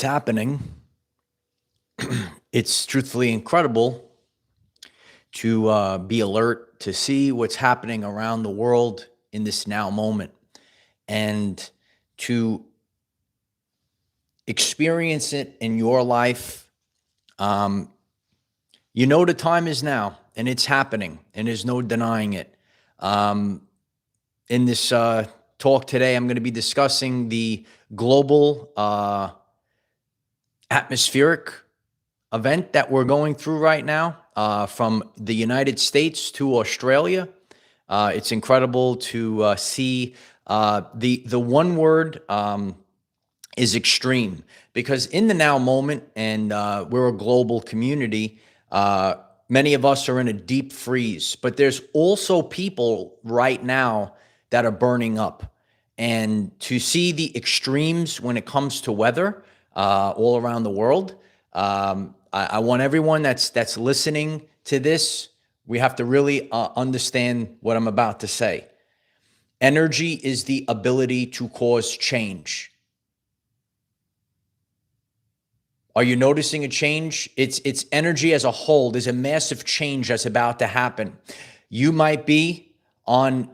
It's happening. It's truthfully incredible to be alert, to see what's happening around the world in this now moment, and to experience it in your life. The time is now, and it's happening, and there's no denying it. In this talk today, I'm going to be discussing the global atmospheric event that we're going through right now, from the United States to Australia. It's incredible to see. The one word is extreme, because in the now moment, and we're a global community, many of us are in a deep freeze, but there's also people right now that are burning up. And to see the extremes when it comes to weather all around the world, I want everyone that's listening to this, we have to really understand what I'm about to say. Energy is the ability to cause change. Are you noticing a change? It's energy as a whole. There's a massive change that's about to happen. You might be on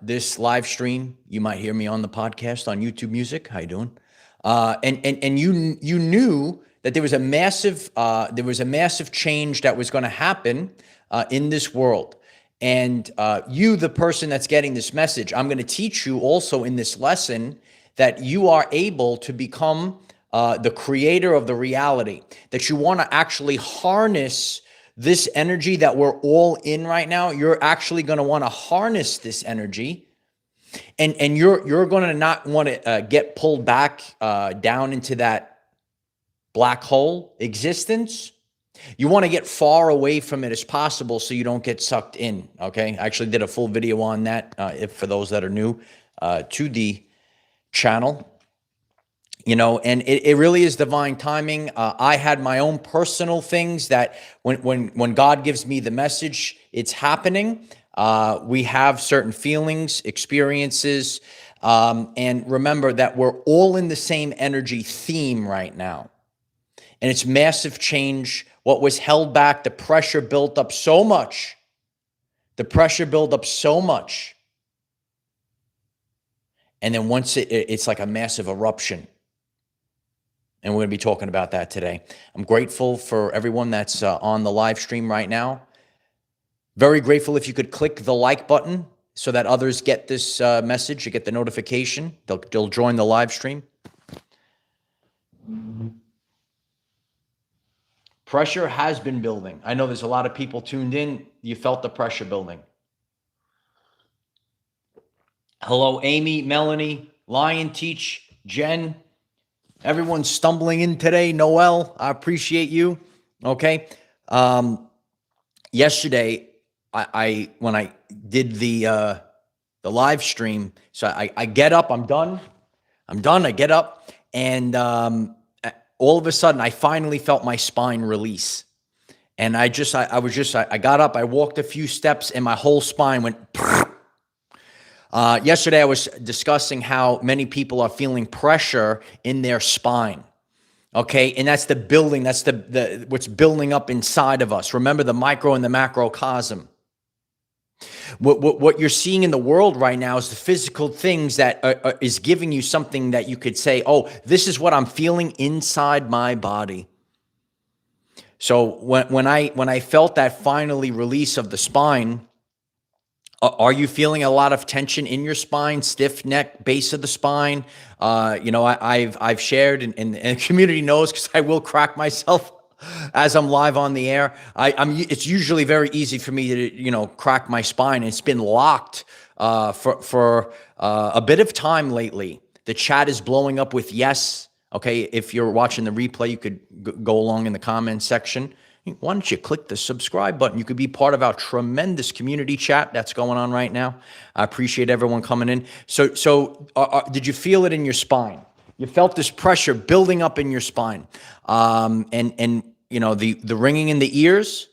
this live stream. You might hear me on the podcast on YouTube Music. How you doing? And you knew that there was a massive change that was going to happen in this world. And you, the person that's getting this message, I'm going to teach you also in this lesson that you are able to become the creator of the reality, that you want to actually harness this energy that we're all in right now. You're actually going to want to harness this energy, and you're going to not want to get pulled back down into that black hole existence. You want to get far away from it as possible so you don't get sucked in, okay? I actually did a full video on that, if for those that are new to the channel. And it really is divine timing. I had my own personal things that when God gives me the message, it's happening. We have certain feelings, experiences, and remember that we're all in the same energy theme right now. And it's massive change. What was held back, the pressure built up so much. And then once it's like a massive eruption. And we're going to be talking about that today. I'm grateful for everyone that's on the live stream right now. Very grateful if you could click the like button so that others get this message, you get the notification. They'll join the live stream. Pressure has been building. I know there's a lot of people tuned in. You felt the pressure building. Hello, Amy, Melanie, Lion Teach, Jen. Everyone's stumbling in today. Noel, I appreciate you. Okay. Yesterday, when I did the live stream, so I get up, I'm done, I get up, and all of a sudden, I finally felt my spine release. And I got up, I walked a few steps, and my whole spine went. Yesterday, I was discussing how many people are feeling pressure in their spine. Okay, and that's the building, that's the what's building up inside of us. Remember the micro and the macrocosm. What you're seeing in the world right now is the physical things that is giving you something that you could say, oh, this is what I'm feeling inside my body. So when I felt that finally release of the spine, are you feeling a lot of tension in your spine, stiff neck, base of the spine? I've shared, and the community knows, because I will crack myself as I'm live on the air. It's usually very easy for me to, crack my spine. It's been locked for a bit of time lately. The chat is blowing up with yes. Okay, if you're watching the replay, you could go along in the comments section. Why don't you click the subscribe button? You could be part of our tremendous community chat that's going on right now. I appreciate everyone coming in. So did you feel it in your spine? You felt this pressure building up in your spine, and the ringing in the ears.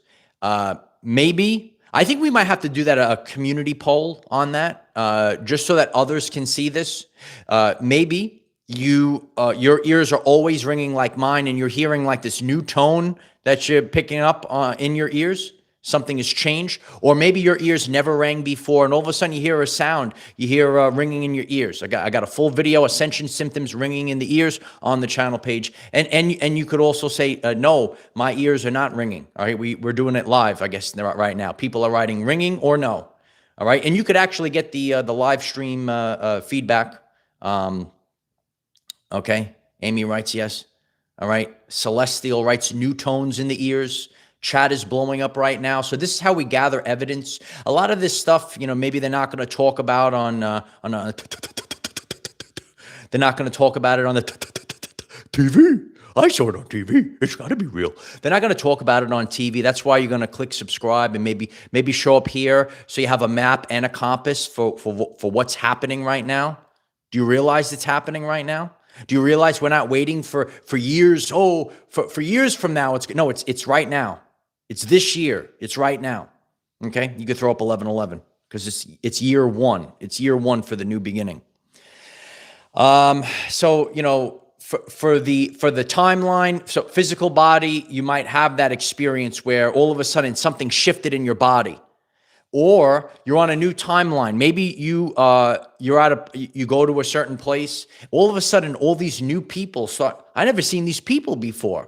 Maybe I think we might have to do that a community poll on that, just so that others can see this. Maybe your ears are always ringing like mine, and you're hearing like this new tone that you're picking up in your ears. Something has changed, or maybe your ears never rang before, and all of a sudden you hear a sound. You hear ringing in your ears. I got a full video, Ascension Symptoms Ringing in the Ears, on the channel page, and you could also say no, my ears are not ringing. All right, we're doing it live, I guess, right now. People are writing ringing or no. All right, and you could actually get the live stream feedback. Okay, Amy writes yes. All right, Celestial writes new tones in the ears. Chat is blowing up right now. So this is how we gather evidence. A lot of this stuff, maybe they're not going to talk about on they're not going to talk about it on the TV. I saw it on TV. It's got to be real. They're not going to talk about it on TV. That's why you're going to click subscribe and maybe show up here so you have a map and a compass for what's happening right now. Do you realize it's happening right now? Do you realize we're not waiting for years? Oh, for years from now, it's right now. It's this year. It's right now. Okay, you could throw up 11/11 because it's year one. It's year one for the new beginning. So for the timeline, so physical body, you might have that experience where all of a sudden something shifted in your body. Or you're on a new timeline. Maybe you go to a certain place. All of a sudden, all these new people start. I never seen these people before.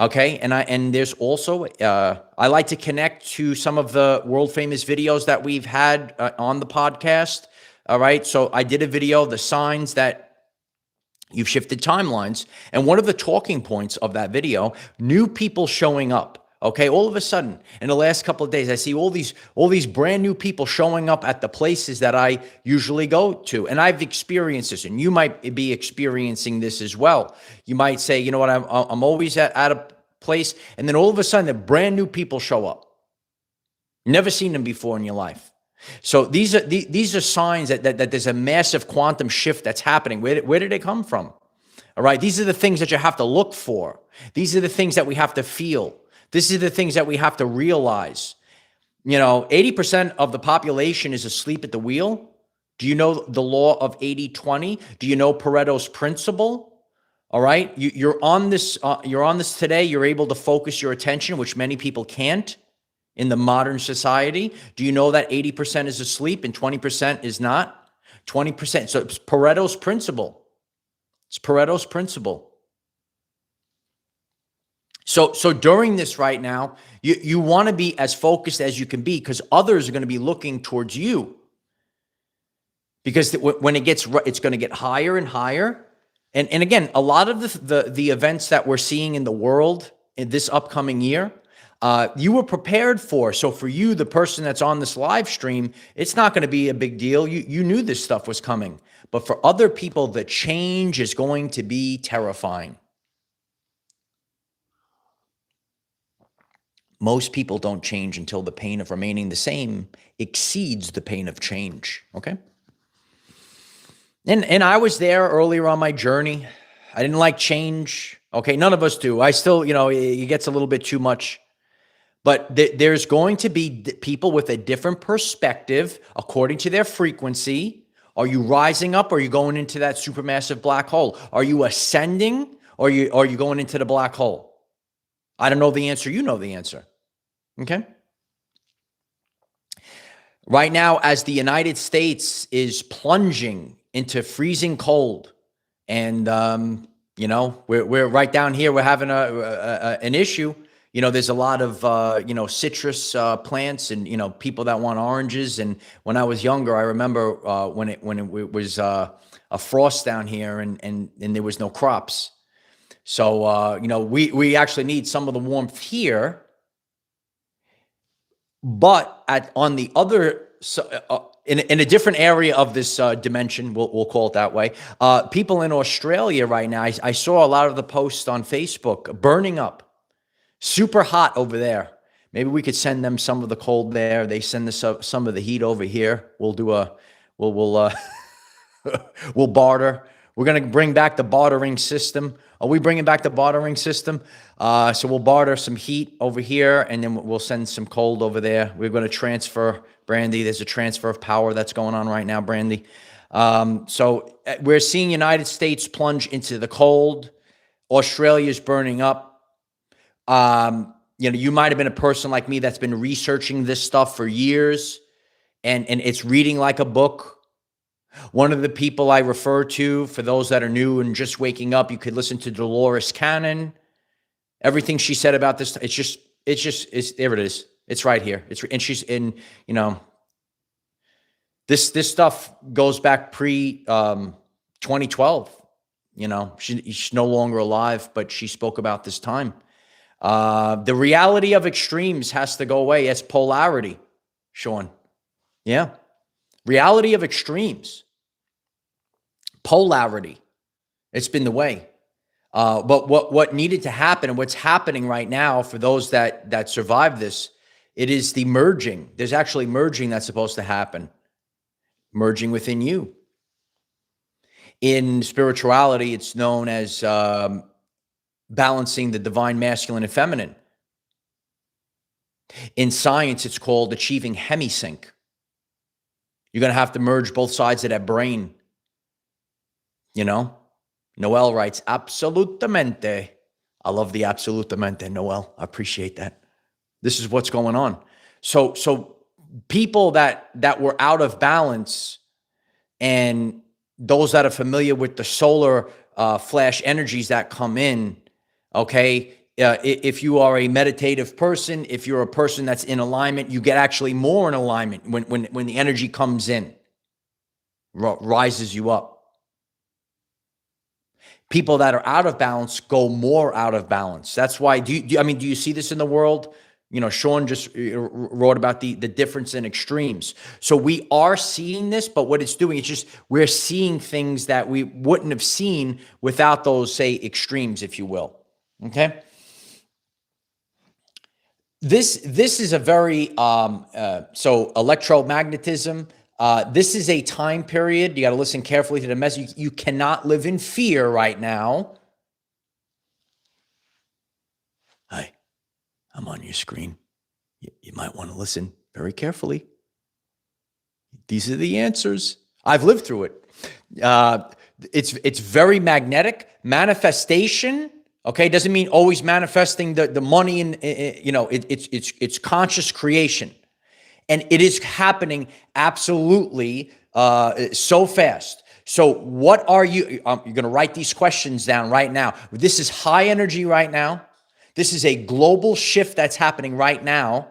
Okay, and there's also I like to connect to some of the world famous videos that we've had on the podcast. All right, so I did a video, the signs that you've shifted timelines, and one of the talking points of that video, new people showing up. Okay, all of a sudden, in the last couple of days, I see all these brand new people showing up at the places that I usually go to. And I've experienced this, and you might be experiencing this as well. You might say, you know what, I'm always at a place, and then all of a sudden, the brand new people show up. Never seen them before in your life. So these are signs that there's a massive quantum shift that's happening. Where did it come from? All right, these are the things that you have to look for. These are the things that we have to feel. This is the things that we have to realize. 80% of the population is asleep at the wheel. Do you know the law of 80-20? Do you know Pareto's principle? All right. You're on this today. You're able to focus your attention, which many people can't in the modern society. Do you know that 80% is asleep and 20% is not? 20%. So it's Pareto's principle. It's Pareto's principle. So during this right now, you want to be as focused as you can be, because others are going to be looking towards you. Because when it's going to get higher and higher. And again, a lot of the events that we're seeing in the world in this upcoming year, you were prepared for. So for you, the person that's on this live stream, it's not going to be a big deal. You knew this stuff was coming. But for other people, the change is going to be terrifying. Most people don't change until the pain of remaining the same exceeds the pain of change, okay? And I was there earlier on my journey. I didn't like change, okay? None of us do. I still, it gets a little bit too much. But there's going to be people with a different perspective according to their frequency. Are you rising up, or are you going into that supermassive black hole? Are you ascending, or are you going into the black hole? I don't know the answer. You know the answer. Okay. Right now, as the United States is plunging into freezing cold, and we're right down here, we're having an issue. There's a lot of citrus plants, and people that want oranges. And when I was younger, I remember when it was a frost down here, and there was no crops. So we actually need some of the warmth here. But on the other, in a different area of this dimension, we'll call it that way, people in Australia right now, I saw a lot of the posts on Facebook burning up, super hot over there. Maybe we could send them some of the cold there. They send us some of the heat over here. We'll barter. We're going to bring back the bartering system. Are we bringing back the bartering system? So we'll barter some heat over here, and then we'll send some cold over there. We're going to transfer, Brandy. There's a transfer of power that's going on right now, Brandy. So we're seeing United States plunge into the cold. Australia's burning up. You might have been a person like me that's been researching this stuff for years, and it's reading like a book. One of the people I refer to, for those that are new and just waking up, you could listen to Dolores Cannon. Everything she said about this, it's there it is. It's right here. And she's in, this stuff goes back pre 2012. She's no longer alive, but she spoke about this time. The reality of extremes has to go away. It's polarity, Sean. Yeah. Reality of extremes. Polarity. It's been the way. But what needed to happen, and what's happening right now for those that survive this, it is the merging. There's actually merging that's supposed to happen. Merging within you. In spirituality, it's known as balancing the divine masculine and feminine. In science, it's called achieving hemisync. You're going to have to merge both sides of that brain. Noel writes, absolutamente. I love the absolutamente, Noel. I appreciate that. This is what's going on. So people that were out of balance, and those that are familiar with the solar flash energies that come in, okay, if you are a meditative person, if you're a person that's in alignment, you get actually more in alignment when the energy comes in, rises you up. People that are out of balance go more out of balance. That's why, do you see this in the world? Sean just wrote about the difference in extremes. So we are seeing this, but what it's doing, it's just, we're seeing things that we wouldn't have seen without those, say, extremes, if you will. Okay. This is a very, so electromagnetism, this is a time period. You got to listen carefully to the message. You cannot live in fear right now. Hi, I'm on your screen. You might want to listen very carefully. These are the answers. I've lived through it. It's very magnetic. Manifestation, okay, doesn't mean always manifesting the money, and it's conscious creation. And it is happening absolutely so fast. So what are you, you're going to write these questions down right now. This is high energy right now. This is a global shift that's happening right now.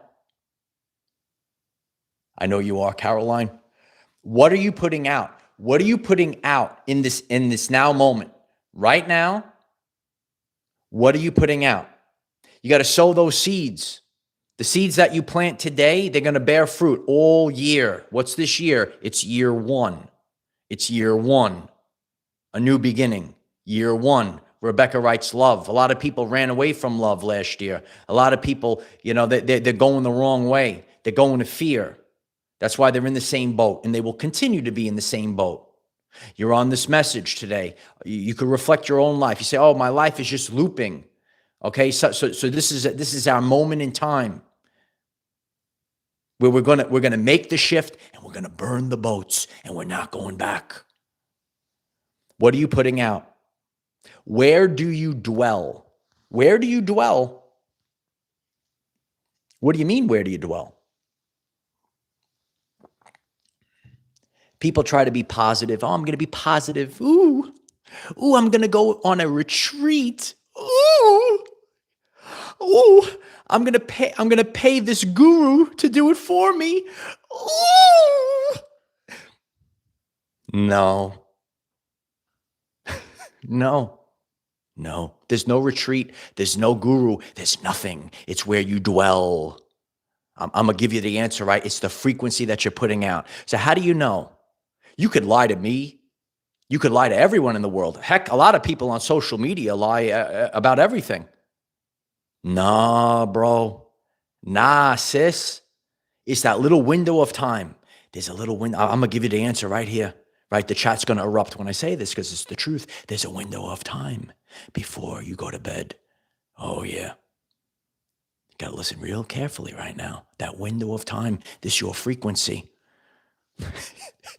I know you are, Caroline. What are you putting out? What are you putting out in this now moment? Right now, what are you putting out? You got to sow those seeds. The seeds that you plant today, they're going to bear fruit all year. What's this year? It's year one. It's year one. A new beginning. Year one. Rebecca writes love. A lot of people ran away from love last year. A lot of people, they're going the wrong way. They're going to fear. That's why they're in the same boat, and they will continue to be in the same boat. You're on this message today. You could reflect your own life. You say, oh, my life is just looping. Okay, so this is our moment in time where we're gonna make the shift, and we're gonna burn the boats, and we're not going back. What are you putting out? Where do you dwell? Where do you dwell? What do you mean, where do you dwell? People try to be positive. Oh, I'm going to be positive. Ooh, I'm going to go on a retreat. Ooh, I'm going to pay this guru to do it for me. Ooh. No. No. There's no retreat. There's no guru. There's nothing. It's where you dwell. I'm going to give you the answer, right? It's the frequency that you're putting out. So how do you know? You could lie to me. You could lie to everyone in the world. Heck, a lot of people on social media lie about everything. Nah, bro. Nah, sis. It's that little window of time. There's a little window. I'm going to give you the answer right here. Right? The chat's going to erupt when I say this because it's the truth. There's a window of time before you go to bed. Oh, yeah. You got to listen real carefully right now. That window of time, this is your frequency.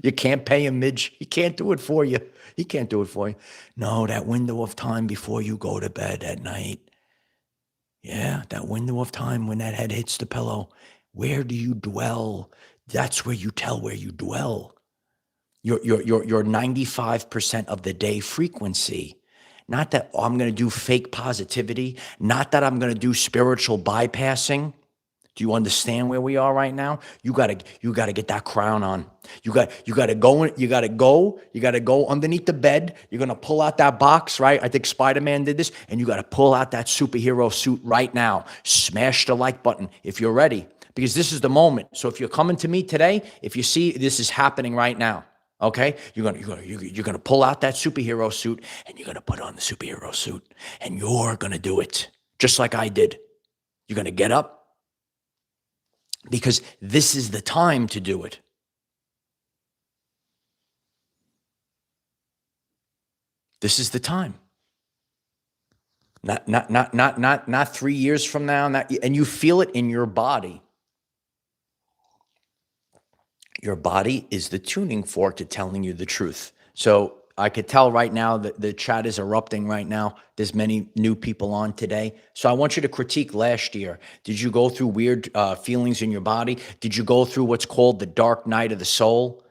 You can't pay him, Midge. He can't do it for you. He can't do it for you. No, that window of time before you go to bed at night. Yeah, that window of time when that head hits the pillow. Where do you dwell? That's where you tell where you dwell. Your 95% of the day frequency. Not that I'm going to do fake positivity. Not that I'm going to do spiritual bypassing. Do you understand where we are right now? You gotta get that crown on. You gotta go underneath the bed. You're gonna pull out that box, right? I think Spider-Man did this, and you gotta pull out that superhero suit right now. Smash the like button if you're ready, because this is the moment. So if you're coming to me today, if you see this is happening right now, okay, you're gonna pull out that superhero suit, and you're gonna put on the superhero suit, and you're gonna do it just like I did. You're gonna get up. Because this is the time to do it. This is the time. Not 3 years from now, and you feel it in your body. Your body is the tuning fork to telling you the truth. So I could tell right now that the chat is erupting right now. There's many new people on today. So I want you to critique last year. Did you go through weird feelings in your body? Did you go through what's called the dark night of the soul?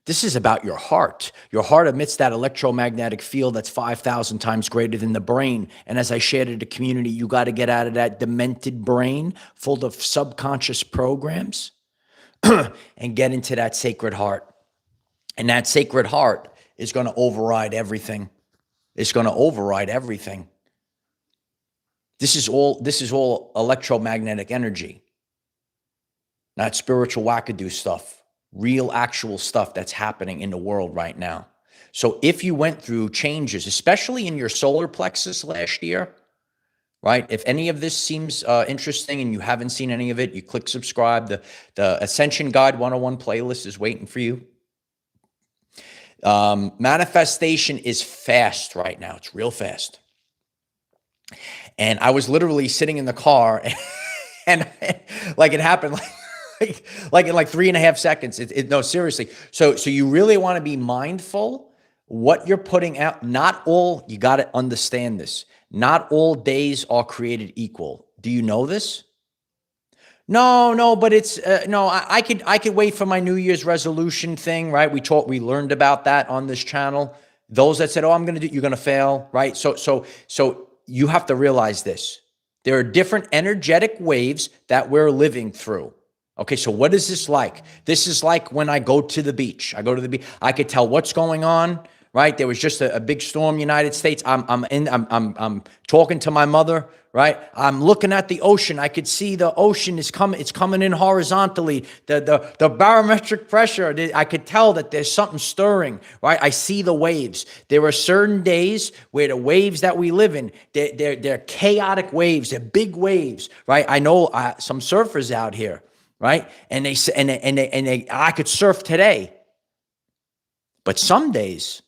This is about your heart. Your heart emits that electromagnetic field that's 5,000 times greater than the brain. And as I shared in the community, you got to get out of that demented brain full of subconscious programs and get into that sacred heart. And that sacred heart is going to override everything. It's going to override everything. This is all electromagnetic energy, not spiritual wackadoo stuff, real actual stuff that's happening in the world right now. So if you went through changes, especially in your solar plexus last year, right? If any of this seems interesting and you haven't seen any of it, you click subscribe. The Ascension Guide 101 playlist is waiting for you. Manifestation is fast right now. It's real fast. And I was literally sitting in the car and like it happened like in like 3.5 seconds. No, seriously. So you really want to be mindful what you're putting out. You got to understand this. Not all days are created equal. Do you know this? No, but it's no. I could wait for my New Year's resolution thing, right? We learned about that on this channel. Those that said, "Oh, you're gonna fail," right? So you have to realize this. There are different energetic waves that we're living through. Okay, so what is this like? This is like when I go to the beach. I could tell what's going on. Right, there was just a big storm, United States. I'm talking to my mother. Right, I'm looking at the ocean. I could see the ocean is coming. It's coming in horizontally. The barometric pressure. I could tell that there's something stirring. Right, I see the waves. There are certain days where the waves that we live in, they're chaotic waves. They're big waves. Right, I know some surfers out here. Right, and I could surf today, but some days.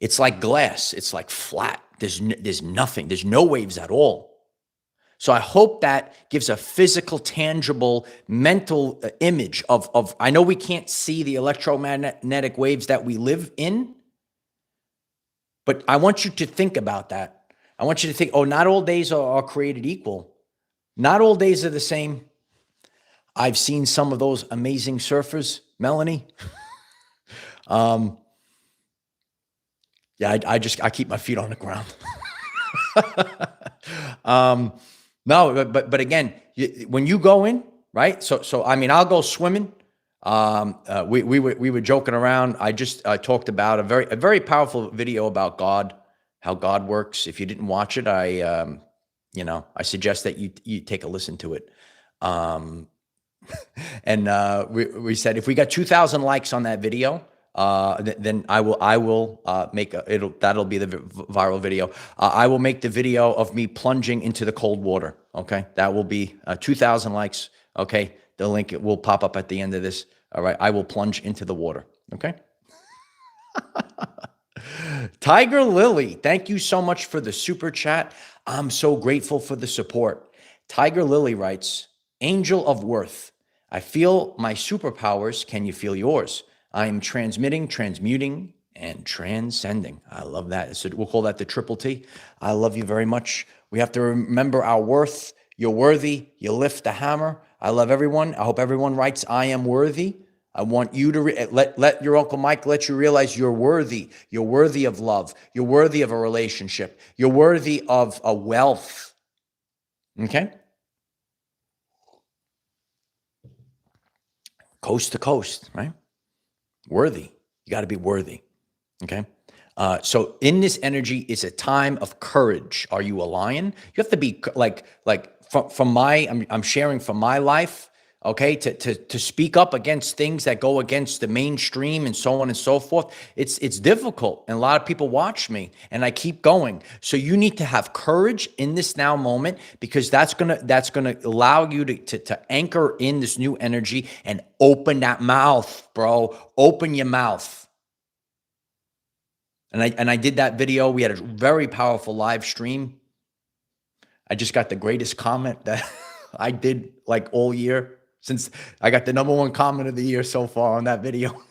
It's like glass. It's like flat. There's nothing. There's no waves at all. So I hope that gives a physical, tangible, mental image of. I know we can't see the electromagnetic waves that we live in, but I want you to think about that. I want you to think, not all days are created equal. Not all days are the same. I've seen some of those amazing surfers, Melanie. Yeah, I keep my feet on the ground. No, but again, when you go in, right? So I mean, I'll go swimming. We were joking around. I just talked about a very powerful video about God, how God works. If you didn't watch it, I suggest that you take a listen to it. And we said if we got 2,000 likes on that video. Then I will make that'll be the viral video. I will make the video of me plunging into the cold water. Okay, that will be 2,000 likes. Okay, the link will pop up at the end of this. All right, I will plunge into the water. Okay. Tiger Lily, thank you so much for the super chat. I'm so grateful for the support. Tiger Lily writes, "Angel of Worth, I feel my superpowers. Can you feel yours? I am transmitting, transmuting, and transcending. I love that. So we'll call that the triple T. I love you very much. We have to remember our worth. You're worthy. You lift the hammer. I love everyone. I hope everyone writes, I am worthy. I want you to let your Uncle Mike let you realize you're worthy. You're worthy of love. You're worthy of a relationship. You're worthy of a wealth. Okay? Coast to coast, right? Worthy. You got to be worthy. Okay? So in this energy is a time of courage. Are you a lion? You have to be like from my, I'm sharing from my life, okay, to speak up against things that go against the mainstream and so on and so forth. It's difficult. And a lot of people watch me and I keep going. So you need to have courage in this now moment, because that's gonna allow you to anchor in this new energy and open that mouth, bro. Open your mouth. And I did that video. We had a very powerful live stream. I just got the greatest comment that I did like all year, since I got the #1 comment of the year so far on that video.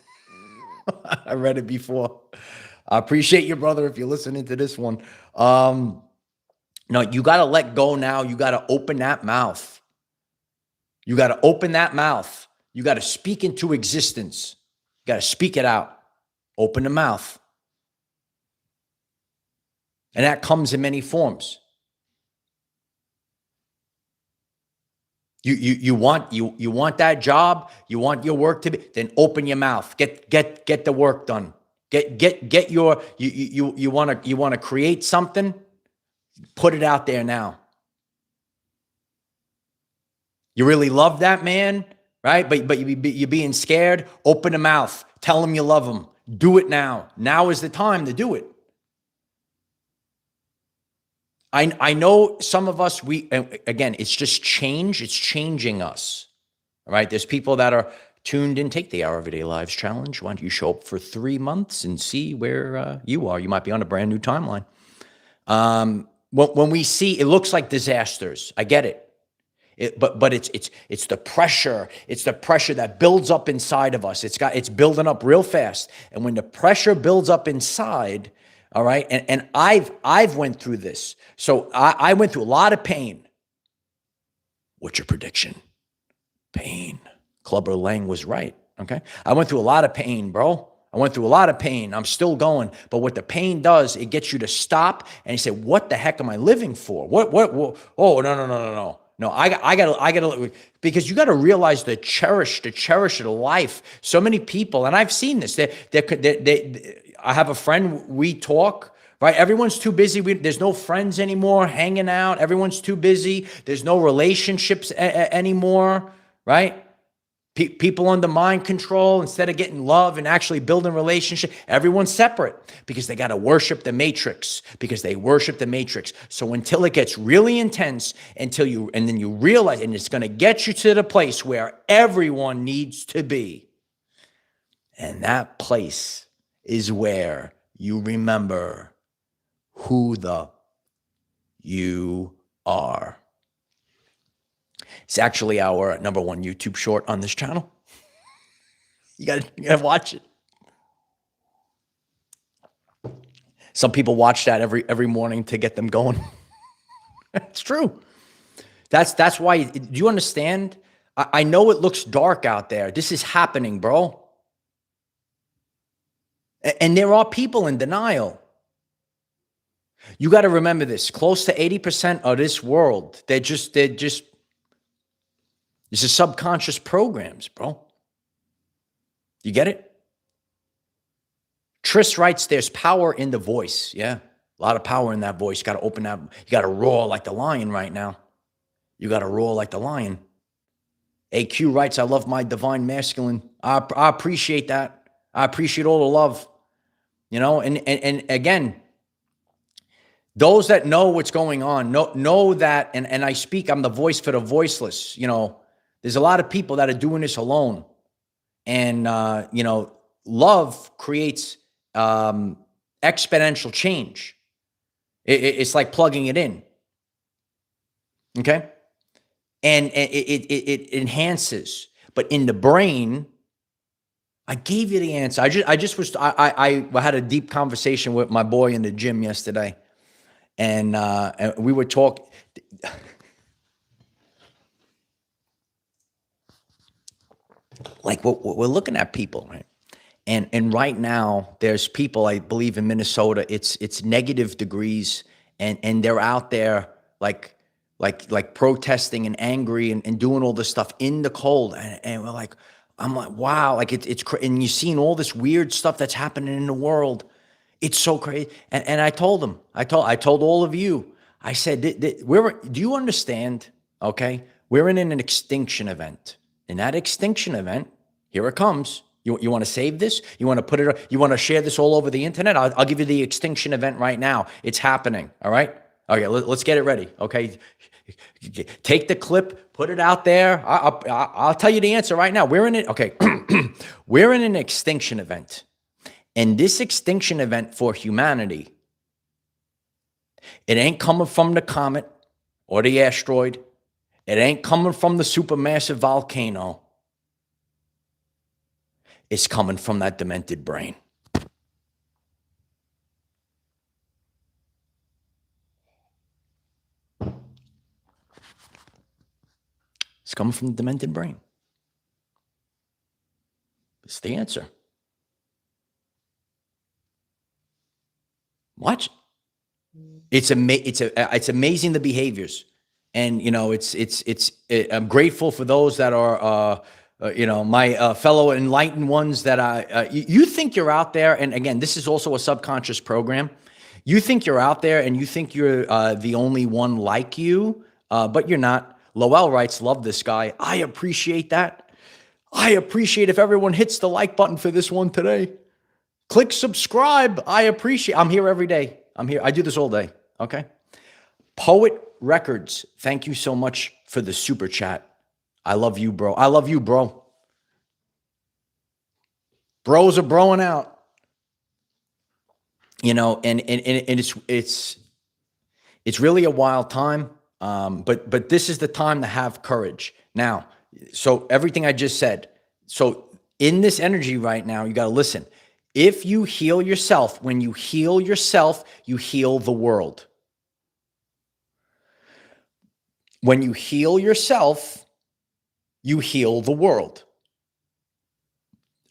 I read it before. I appreciate you, brother, if you're listening to this one. No, you got to let go now. You got to open that mouth. You got to open that mouth. You got to speak into existence. You got to speak it out. Open the mouth. And that comes in many forms. You want that job, you want your work to be, then open your mouth. Get the work done. Get your you want to create something, put it out there now. You really love that man, right? But you're being scared. Open the mouth. Tell him you love him. Do it now. Now is the time to do it. I know some of us, again, it's just change. It's changing us. All right. There's people that are tuned in. Take the Our Everyday Lives challenge. Why don't you show up for 3 months and see where you are? You might be on a brand new timeline. When we see, it looks like disasters. I get it. But it's the pressure. It's the pressure that builds up inside of us. It's building up real fast. And when the pressure builds up inside, all right, and I've went through this. So I went through a lot of pain. What's your prediction? Pain. Clubber Lang was right. Okay, I went through a lot of pain, bro. I went through a lot of pain. I'm still going. But what the pain does, it gets you to stop and you say, "What the heck am I living for? What? Oh, no. No, I gotta, because you got to realize the cherish of life. So many people, and I've seen this. I have a friend. We talk, right? Everyone's too busy. There's no friends anymore hanging out. Everyone's too busy. There's no relationships anymore, right? People under mind control instead of getting love and actually building relationship. Everyone's separate because they got to worship the matrix, So until it gets really intense, and then you realize, and it's going to get you to the place where everyone needs to be. And that place is where you remember who you are. It's actually our #1 YouTube short on this channel. You gotta watch it. Some people watch that every morning to get them going. It's true. That's why. Do you understand? I know it looks dark out there. This is happening, bro. And there are people in denial. You got to remember this. Close to 80% of this world, they're just. This is subconscious programs, bro. You get it? Trish writes, there's power in the voice. Yeah, a lot of power in that voice. You got to open that. You got to roar like the lion right now. You got to roar like the lion. AQ writes, I love my divine masculine. I appreciate that. I appreciate all the love. You know, and again, those that know what's going on, know that, and I speak, I'm the voice for the voiceless, you know. There's a lot of people that are doing this alone. And, love creates exponential change. It's like plugging it in. Okay? And it enhances. But in the brain, I gave you the answer. I had a deep conversation with my boy in the gym yesterday, and we were talking. Like we're looking at people, right? And right now there's people, I believe in Minnesota, it's negative degrees, and they're out there like protesting and angry and doing all this stuff in the cold, and we're like, I'm like, wow, like and you're seeing all this weird stuff that's happening in the world. It's so crazy. And I told them, I told all of you, I said, do you understand? Okay, we're in an extinction event. In that extinction event, here it comes. You want to save this? You want to put it? You want to share this all over the internet? I'll give you the extinction event right now. It's happening. All right. Okay. Let's get it ready. Okay. Take the clip, put it out there. I'll tell you the answer right now. We're in it. Okay. We're in an extinction event. And this extinction event for humanity, it ain't coming from the comet or the asteroid. It ain't coming from the supermassive volcano. It's coming from that demented brain. It's coming from the demented brain. It's the answer. Watch. It's amazing the behaviors, and I'm grateful for those that are my fellow enlightened ones that you think you're out there, and again, this is also a subconscious program. You think you're out there, and you think you're the only one like you, but you're not. Lowell writes, "Love this guy. I appreciate that. I appreciate if everyone hits the like button for this one today. Click subscribe. I appreciate. I'm here every day. I'm here. I do this all day." Okay. Poet Records, thank you so much for the super chat. I love you, bro. I love you, bro. Bros are broing out. And it's really a wild time. But this is the time to have courage. Now, so everything I just said. So in this energy right now, you got to listen. If you heal yourself, when you heal yourself, you heal the world. When you heal yourself, you heal the world.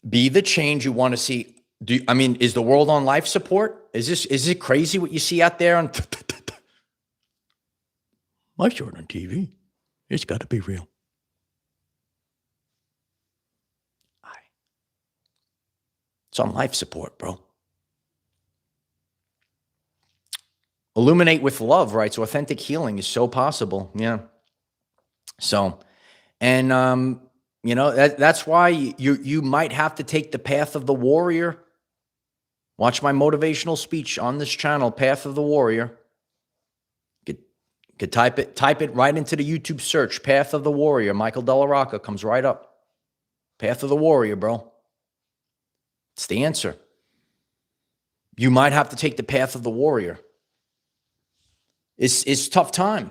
Be the change you want to see. Is the world on life support? Is it crazy what you see out there on my short on TV? It's got to be real. It's on life support, bro. Illuminate with love, right? So authentic healing is so possible. Yeah. So, and that's why you might have to take the path of the warrior. Watch my motivational speech on this channel, Path of the Warrior. Could type it right into the YouTube search, Path of the Warrior. Michael DellaRocca comes right up. Path of the Warrior, bro. It's the answer. You might have to take the path of the warrior. It's tough time.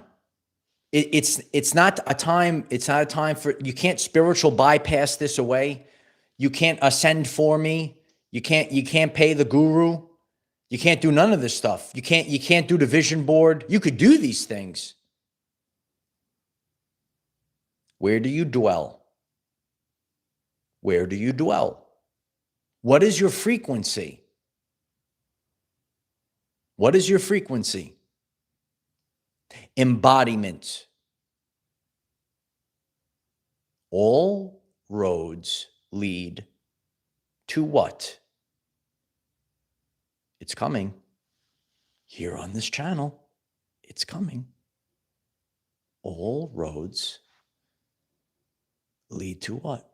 It's not a time. It's not a time for, you can't spiritual bypass this away. You can't ascend for me. You can't pay the guru. You can't do none of this stuff. You can't do the vision board. You could do these things. Where do you dwell? Where do you dwell? What is your frequency? What is your frequency? Embodiment. All roads lead to what? It's coming. Here on this channel, it's coming. All roads lead to what?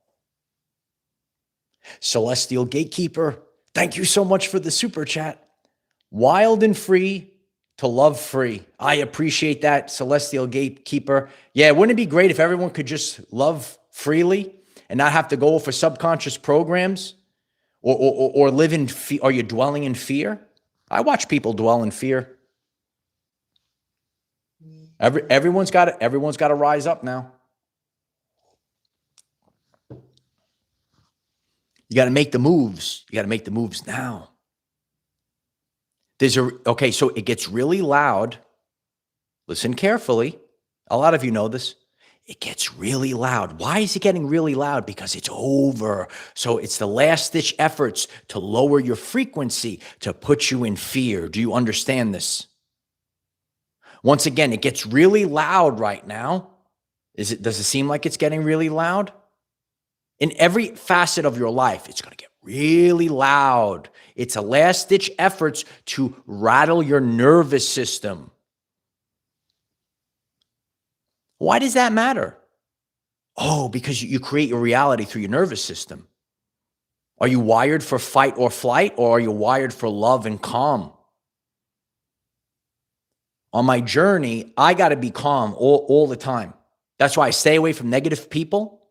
Celestial Gatekeeper, thank you so much for the super chat. Wild and free to love free. I appreciate that, Celestial Gatekeeper. Yeah, wouldn't it be great if everyone could just love freely and not have to go for subconscious programs or live in fear? Are you dwelling in fear? I watch people dwell in fear. Everyone's got to rise up now. You got to make the moves. You got to make the moves now. Okay, so it gets really loud. Listen carefully. A lot of you know this. It gets really loud. Why is it getting really loud? Because it's over. So it's the last ditch efforts to lower your frequency, to put you in fear. Do you understand this? Once again, it gets really loud right now. Does it seem like it's getting really loud? In every facet of your life, it's going to get really loud. It's a last ditch efforts to rattle your nervous system. Why does that matter? Oh, because you create your reality through your nervous system. Are you wired for fight or flight, or are you wired for love and calm? On my journey, I got to be calm all the time. That's why I stay away from negative people.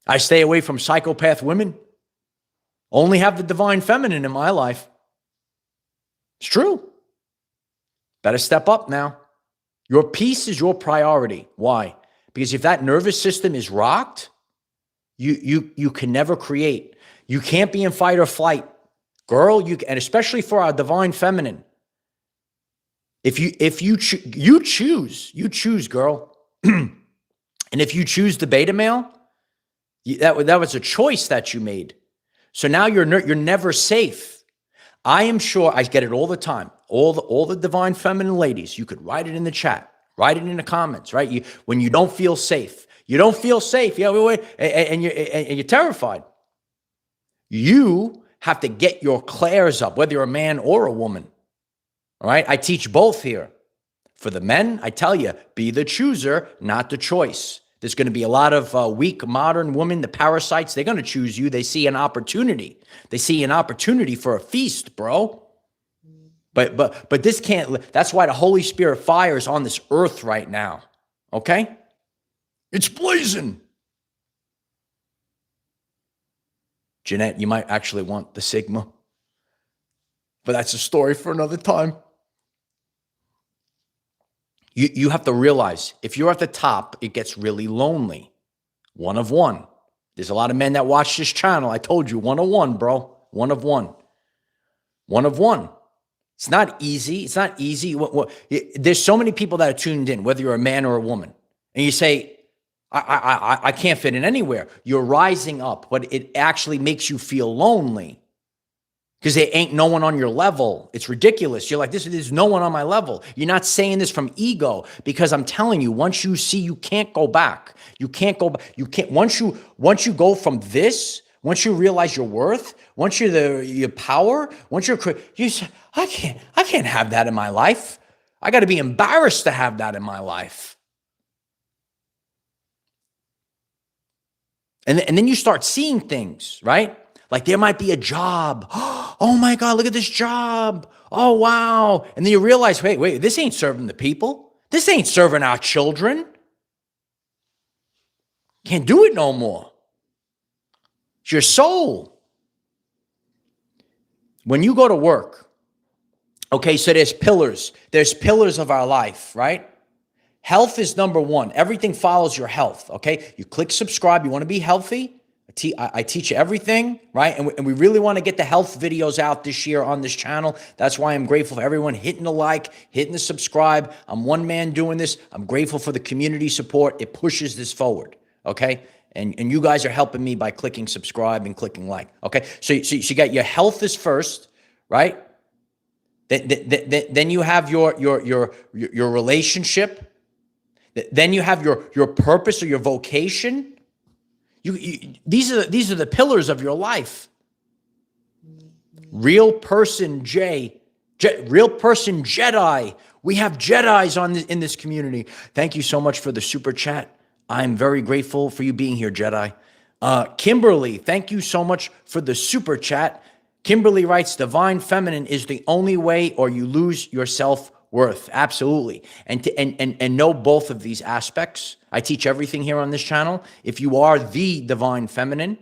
I stay away from psychopath women. Only have the divine feminine in my life. It's true. Better step up now. Your peace is your priority. Why? Because if that nervous system is rocked, you can never create. You can't be in fight or flight. Girl, and especially for our divine feminine. If you choose, girl. And if you choose the beta male, that was a choice that you made. So now you're never safe. I am sure, I get it all the time. All the divine feminine ladies, you could write it in the chat, write it in the comments, right? When you don't feel safe, yeah, and you're terrified. You have to get your clairs up, whether you're a man or a woman. All right, I teach both here. For the men, I tell you, be the chooser, not the choice. There's going to be a lot of weak modern women, the parasites. They're going to choose you. They see an opportunity. They see an opportunity for a feast, bro. But this can't. That's why the Holy Spirit fire is on this earth right now. Okay, it's blazing. Jeanette, you might actually want the Sigma, but that's a story for another time. You have to realize, if you're at the top, it gets really lonely. One of one. There's a lot of men that watch this channel. I told you, one of one, bro. One of one. One of one. It's not easy. It's not easy. There's so many people that are tuned in, whether you're a man or a woman. And you say, I can't fit in anywhere. You're rising up, but it actually makes you feel lonely. Because there ain't no one on your level. It's ridiculous. You're like, there's no one on my level. You're not saying this from ego, because I'm telling you, once you see, you can't go back. You can't go back. You can't. Once you go from this, once you realize your worth, once you're your power, once you say, I can't have that in my life. I got to be embarrassed to have that in my life. And then you start seeing things, right? Like there might be a job. Oh my God, look at this job. Oh, wow. And then you realize, wait, this ain't serving the people. This ain't serving our children. Can't do it no more. It's your soul. When you go to work, okay, so there's pillars. There's pillars of our life, right? Health is number one. Everything follows your health, okay? You click subscribe. You want to be healthy? I teach you everything, right? And we really want to get the health videos out this year on this channel. That's why I'm grateful for everyone hitting the like, hitting the subscribe. I'm one man doing this. I'm grateful for the community support. It pushes this forward, okay? And you guys are helping me by clicking subscribe and clicking like, okay? So you got your health is first, right? Then you have your relationship. Then you have your purpose or your vocation. These are the pillars of your life. Real person real person Jedi. We have Jedis in this community. Thank you so much for the super chat. I'm very grateful for you being here, Jedi. Kimberly, thank you so much for the super chat. Kimberly writes, divine feminine is the only way, or you lose your self-worth. Absolutely. And know both of these aspects. I teach everything here on this channel. If you are the divine feminine,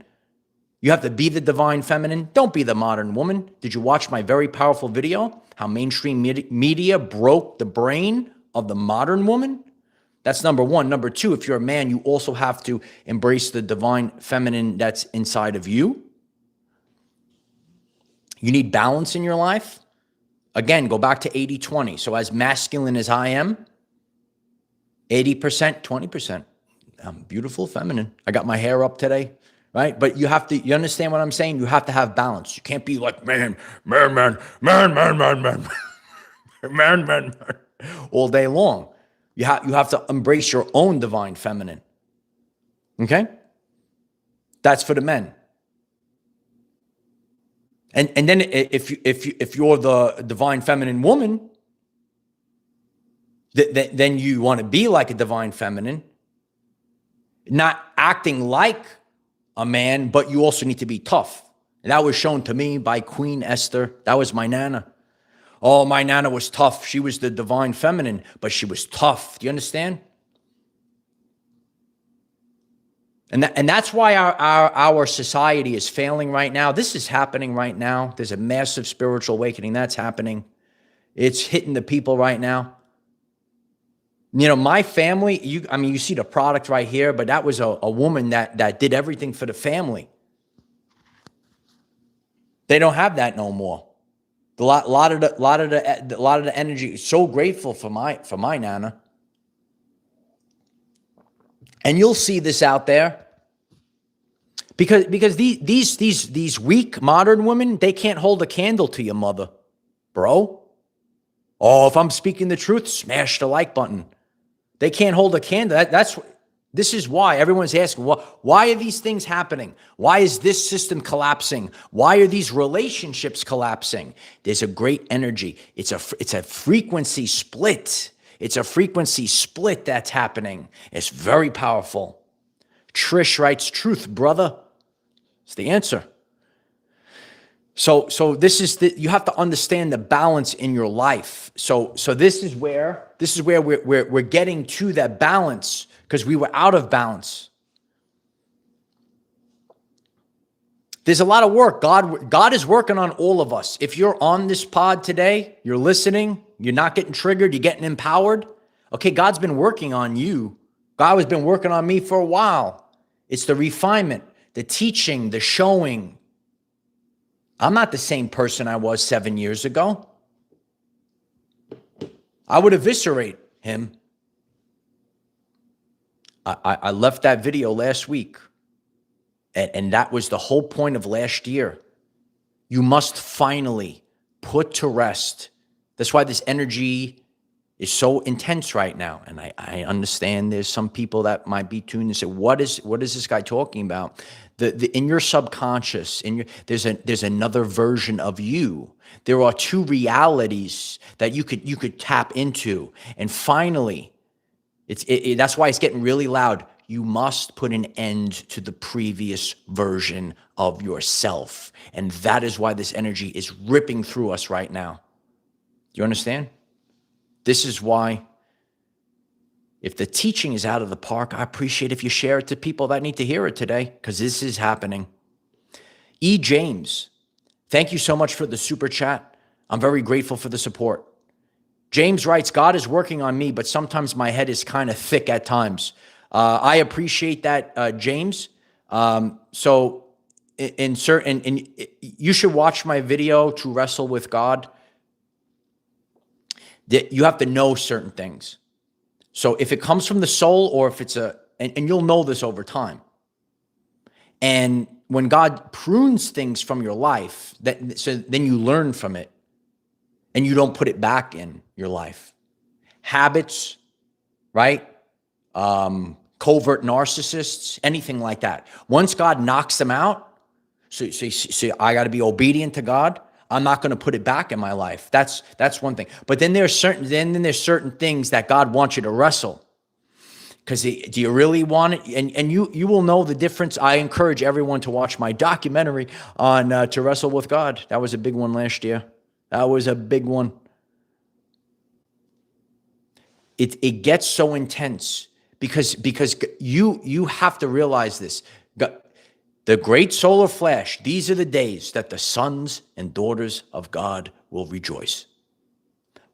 you have to be the divine feminine. Don't be the modern woman. Did you watch my very powerful video? How mainstream media broke the brain of the modern woman? That's number one. Number two, if you're a man, you also have to embrace the divine feminine that's inside of you. You need balance in your life. Again, go back to 80-20. So as masculine as I am, 80%, 20%. I'm beautiful, feminine. I got my hair up today, right? But you understand what I'm saying? You have to have balance. You can't be like, man, all day long. You have to embrace your own divine feminine. Okay? That's for the men. And then if you're the divine feminine woman, then you want to be like a divine feminine, not acting like a man, but you also need to be tough. And that was shown to me by Queen Esther. That was my Nana. Oh, my Nana was tough. She was the divine feminine, but she was tough. Do you understand? And that's why our society is failing right now. This is happening right now. There's a massive spiritual awakening that's happening. It's hitting the people right now. You know, my family, you see the product right here, but that was a woman that did everything for the family. They don't have that no more. A lot of the energy. So grateful for my Nana. And you'll see this out there, because these weak modern women, they can't hold a candle to your mother, bro. Oh, if I'm speaking the truth, smash the like button. They can't hold a candle. This is why everyone's asking, why are these things happening? Why is this system collapsing? Why are these relationships collapsing? There's a great energy. It's a frequency split. It's a frequency split that's happening. It's very powerful. Trish writes, truth, brother. It's the answer. So this is you have to understand the balance in your life. So this is where we're getting to that balance, because we were out of balance. There's a lot of work. God is working on all of us. If you're on this pod today, you're listening, you're not getting triggered, you're getting empowered. Okay, God's been working on you. God has been working on me for a while. It's the refinement, the teaching, the showing. I'm not the same person I was 7 years ago. I would eviscerate him. I left that video last week. And that was the whole point of last year. You must finally put to rest. That's why this energy is so intense right now. And I understand there's some people that might be tuned and say, what is this guy talking about? In your subconscious, there's another version of you. There are two realities that you could tap into. And finally, that's why it's getting really loud. You must put an end to the previous version of yourself. And that is why this energy is ripping through us right now. Do you understand? This is why, if the teaching is out of the park, I appreciate if you share it to people that need to hear it today, because this is happening. E. James, thank you so much for the super chat. I'm very grateful for the support. James writes, God is working on me, but sometimes my head is kind of thick at times. I appreciate that, James. So you should watch my video to wrestle with God. That you have to know certain things. So if it comes from the soul, or if it's and you'll know this over time. And when God prunes things from your life, so then you learn from it, and you don't put it back in your life. Habits, right? Covert narcissists, anything like that. Once God knocks them out, so I got to be obedient to God. I'm not going to put it back in my life. That's one thing. But then there's certain things that God wants you to wrestle. Because do you really want it? And you will know the difference. I encourage everyone to watch my documentary on To Wrestle with God. That was a big one last year. That was a big one. It gets so intense because you have to realize this. The great solar flash, these are the days that the sons and daughters of God will rejoice.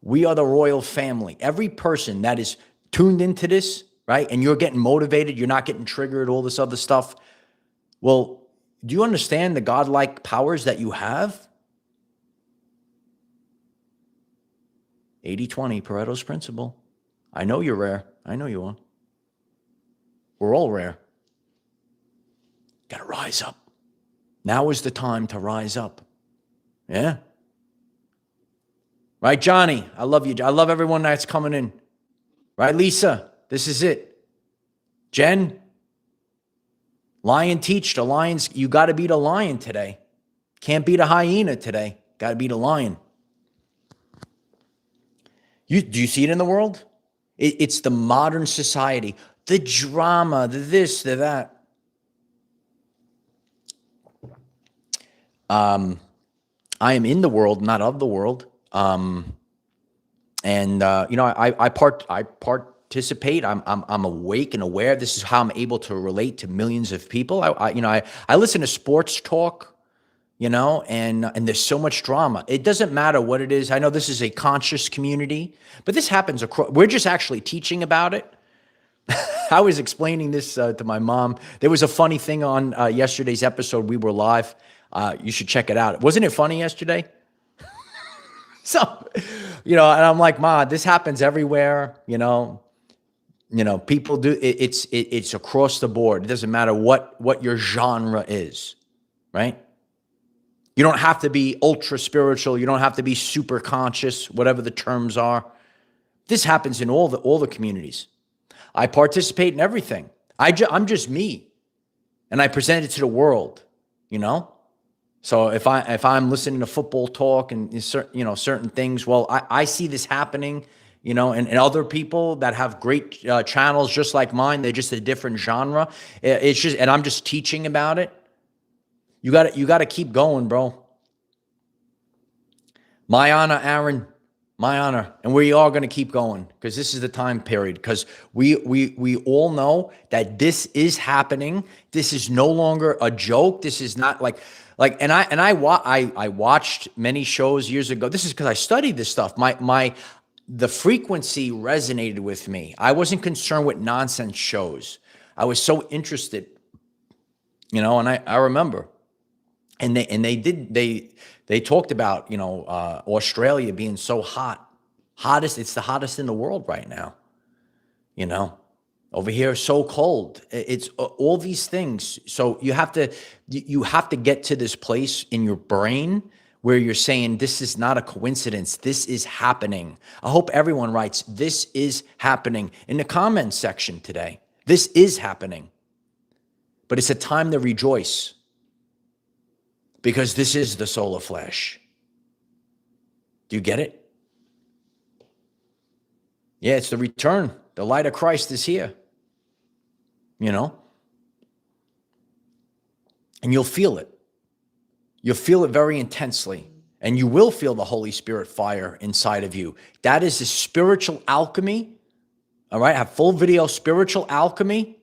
We are the royal family. Every person that is tuned into this, right? And you're getting motivated, you're not getting triggered, all this other stuff. Well, do you understand the godlike powers that you have? 80-20, Pareto's principle. I know you're rare. I know you are. We're all rare. Got to rise up. Now is the time to rise up. Yeah. Right, Johnny? I love you. I love everyone that's coming in. Right, Lisa? This is it. Jen? Lion teach the lions. You got to beat a lion today. Can't beat a hyena today. Got to beat a lion. Do you see it in the world? It's the modern society. The drama, the this, the that. I am in the world, not of the world. I participate. I'm awake and aware. This is how I'm able to relate to millions of people. I listen to sports talk, and there's so much drama. It doesn't matter what it is. I know this is a conscious community, but this happens across. We're just actually teaching about it. I was explaining this to my mom. There was a funny thing on yesterday's episode. We were live. You should check it out. Wasn't it funny yesterday? So, and I'm like, Ma, this happens everywhere. People do it. It's across the board. It doesn't matter what your genre is, right? You don't have to be ultra spiritual. You don't have to be super conscious, whatever the terms are. This happens in all the communities. I participate in everything. I'm just me, and I present it to the world. So if I'm listening to football talk and certain things, well, I see this happening, and other people that have great channels just like mine. They're just a different genre. It's just, and I'm just teaching about it. You got to keep going, bro. My honor, Aaron. My honor. And we are going to keep going because this is the time period, because we all know that this is happening. This is no longer a joke. This is not and I watched many shows years ago. This is because I studied this stuff. The frequency resonated with me. I wasn't concerned with nonsense shows. I was so interested, and I remember, and they talked about, Australia being so hottest. It's the hottest in the world right now. Over here, so cold. It's all these things. So you have to get to this place in your brain where you're saying, this is not a coincidence. This is happening. I hope everyone writes, this is happening in the comments section today. This is happening. But it's a time to rejoice, because this is the solar flash. Do you get it? Yeah, it's the return. The light of Christ is here. And you'll feel it. You'll feel it very intensely. And you will feel the Holy Spirit fire inside of you. That is the spiritual alchemy. All right, I have full video spiritual alchemy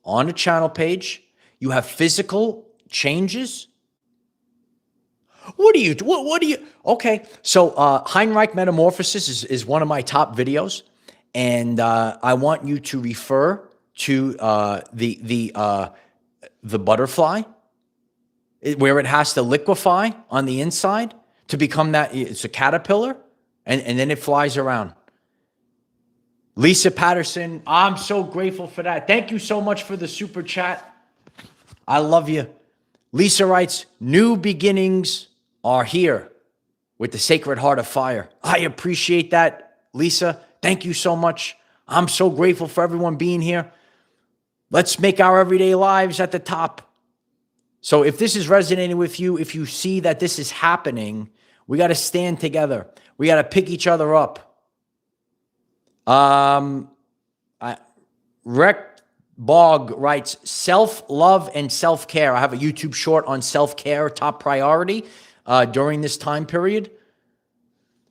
on the channel page. You have physical changes. What do you, okay. So Heinrich Metamorphosis is one of my top videos. And I want you to refer to the butterfly, where it has to liquefy on the inside to become that. It's a caterpillar, and then it flies around. Lisa Patterson, I'm so grateful for that. Thank you so much for the super chat. I love you. Lisa writes, new beginnings are here with the Sacred Heart of Fire. I appreciate that, Lisa. Thank you so much. I'm so grateful for everyone being here. Let's make our everyday lives at the top. So if this is resonating with you, if you see that this is happening, we got to stand together. We got to pick each other up. Rec Bog writes, self-love and self-care. I have a YouTube short on self-care, top priority during this time period.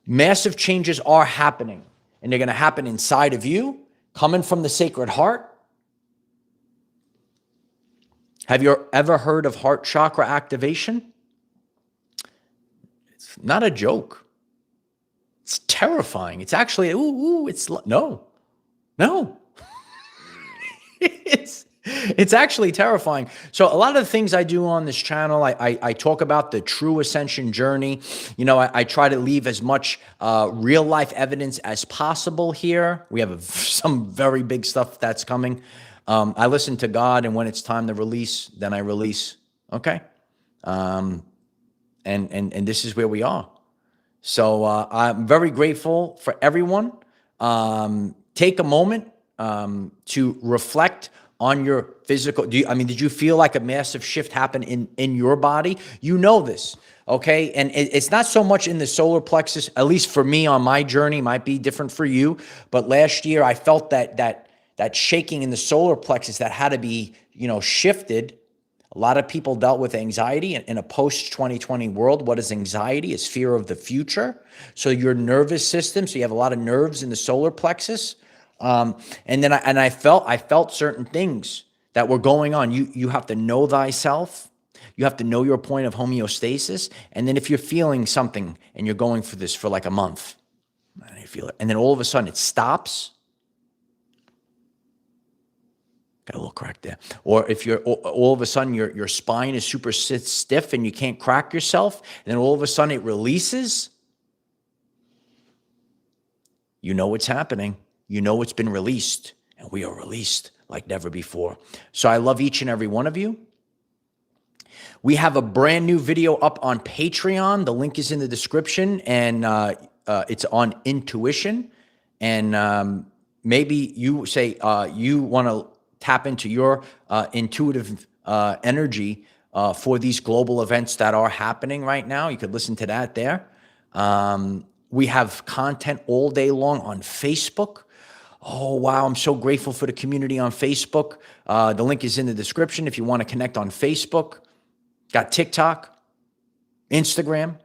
Massive changes are happening, and they're going to happen inside of you, coming from the Sacred Heart. Have you ever heard of heart chakra activation? It's not a joke. It's terrifying. It's actually, no. No. It's actually terrifying. So a lot of the things I do on this channel, I talk about the true ascension journey. I try to leave as much real life evidence as possible here. We have some very big stuff that's coming. I listen to God, and when it's time to release, then I release. Okay. And this is where we are. So I'm very grateful for everyone. Take a moment to reflect on your physical. Did you feel like a massive shift happen in your body? You know this, okay? And it's not so much in the solar plexus, at least for me on my journey, might be different for you. But last year I felt that shaking in the solar plexus that had to be, shifted. A lot of people dealt with anxiety in a post-2020 world. What is anxiety? It's fear of the future. So your nervous system, so you have a lot of nerves in the solar plexus. And then I felt certain things that were going on. You have to know thyself. You have to know your point of homeostasis. And then if you're feeling something and you're going for this for like a month, and you feel it, and then all of a sudden it stops. Got a little crack there. Or if you're all of a sudden your spine is super stiff and you can't crack yourself, and then all of a sudden it releases. You know what's happening. You know it's been released, and we are released like never before. So I love each and every one of you. We have a brand new video up on Patreon. The link is in the description, and it's on intuition. And maybe you say you want to tap into your intuitive energy for these global events that are happening right now. You could listen to that there. We have content all day long on Facebook. Oh, wow. I'm so grateful for the community on Facebook. The link is in the description if you want to connect on Facebook. Got TikTok, Instagram.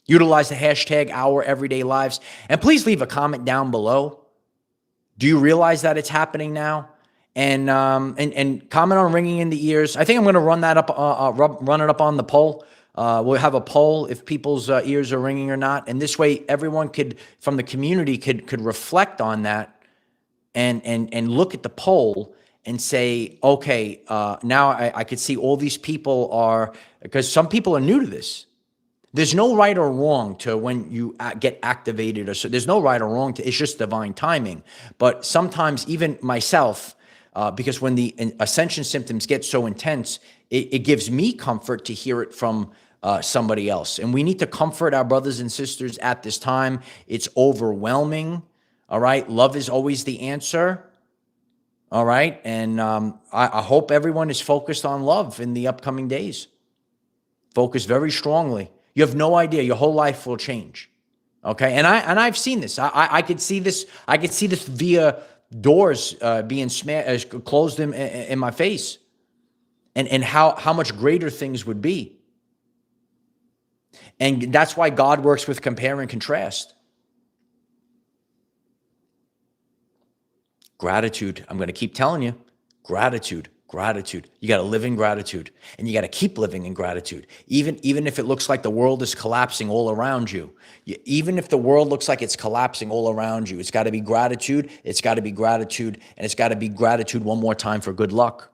Utilize the hashtag OurEverydayLives. And please leave a comment down below. Do you realize that it's happening now? And comment on ringing in the ears. I think I'm going to run that up, run it up on the poll. We'll have a poll if people's ears are ringing or not. And this way, everyone from the community could reflect on that. And look at the poll and say, okay, now I could see all these people are, because some people are new to this. There's no right or wrong to when you get activated, or so. There's no right or wrong to. It's just divine timing. But sometimes even myself, because when the ascension symptoms get so intense, it gives me comfort to hear it from somebody else. And we need to comfort our brothers and sisters at this time. It's overwhelming. All right. Love is always the answer. All right. And I hope everyone is focused on love in the upcoming days. Focus very strongly. You have no idea. Your whole life will change. Okay. And I've seen this. I could see this. I could see this via doors being closed in my face, and how much greater things would be. And that's why God works with compare and contrast. Gratitude. I'm going to keep telling you, gratitude. You got to live in gratitude, and you got to keep living in gratitude. Even if it looks like the world is collapsing all around you, even if the world looks like it's collapsing all around you, it's got to be gratitude. It's got to be gratitude, and it's got to be gratitude one more time for good luck.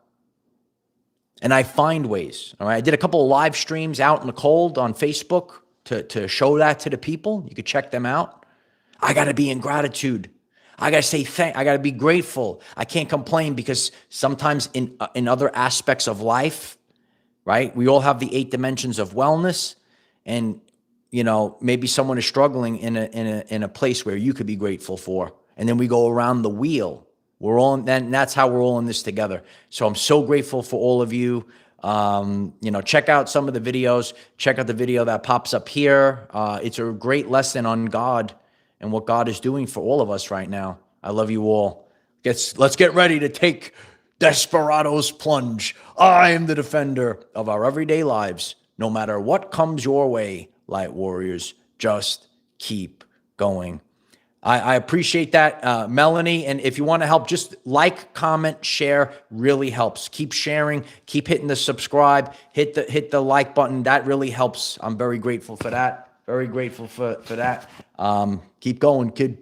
And I find ways. All right. I did a couple of live streams out in the cold on Facebook to show that to the people. You could check them out. I got to be in gratitude. I got to say I got to be grateful. I can't complain, because sometimes in other aspects of life, right? We all have the 8 dimensions of wellness, and maybe someone is struggling in a place where you could be grateful for. And then we go around the wheel. And that's how we're all in this together. So I'm so grateful for all of you. Check out some of the videos. Check out the video that pops up here. It's a great lesson on God and what God is doing for all of us right now. I love you all. Let's get ready to take Desperado's plunge. I am the defender of our everyday lives. No matter what comes your way, light warriors, just keep going. I appreciate that, Melanie. And if you want to help, just like, comment, share, really helps. Keep sharing, keep hitting the subscribe, hit the like button. That really helps. I'm very grateful for that. Very grateful for that. Keep going, kid.